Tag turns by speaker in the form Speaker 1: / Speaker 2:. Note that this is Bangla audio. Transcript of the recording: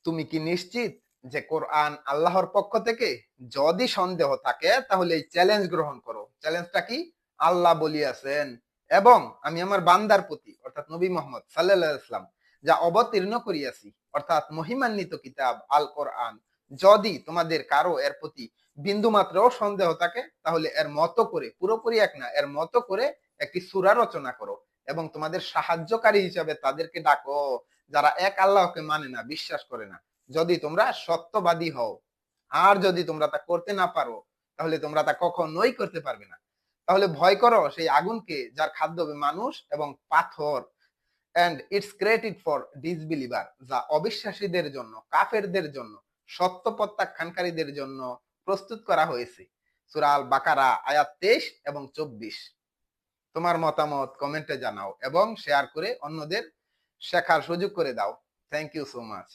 Speaker 1: তুমি কি নিশ্চিত যে কোরআন আল্লাহর পক্ষ থেকে? যদি সন্দেহ থাকে তাহলে এই চ্যালেঞ্জ গ্রহণ করো। চ্যালেঞ্জটা কি? আল্লাহ বলিয়াছেন, এবং আমি আমার বান্দার প্রতি অর্থাৎ নবী মোহাম্মদ সাল্লাল্লাহু আলাইহি সাল্লাম যা অবতীর্ণ করিয়াছি অর্থাৎ মহিমান্বিত কিতাব আল কোরআন, যদি তোমাদের কারো এর প্রতি বিন্দু মাত্রও সন্দেহ থাকে তাহলে এর মতো করে, পুরোপুরি এক না, এর মতো করে একটি সূরা রচনা করো এবং তোমাদের সাহায্যকারী হিসাবে তাদেরকে ডাকো যারা এক আল্লাহকে মানে না, বিশ্বাস করে না। যদি তোমরা সত্যবাদী হও, আর যদি তোমরা তা করতে না পারো তাহলে তোমরা তা কখনোই করতে পারবে না। তাহলে ভয় করো সেই আগুনকে যার খাদ্য হবে মানুষ এবং পাথর। And it's created for disbeliever, যা অবিশ্বাসীদের জন্য, কাফেরদের জন্য, সত্য প্রত্যাখ্যানকারীদের জন্য প্রস্তুত করা হয়েছে। সূরা আল বাকারা আয়াত 23 এবং 24। তোমার মতামত কমেন্টে জানাও এবং শেয়ার করে অন্যদের শেখার সুযোগ করে দাও। Thank you so much.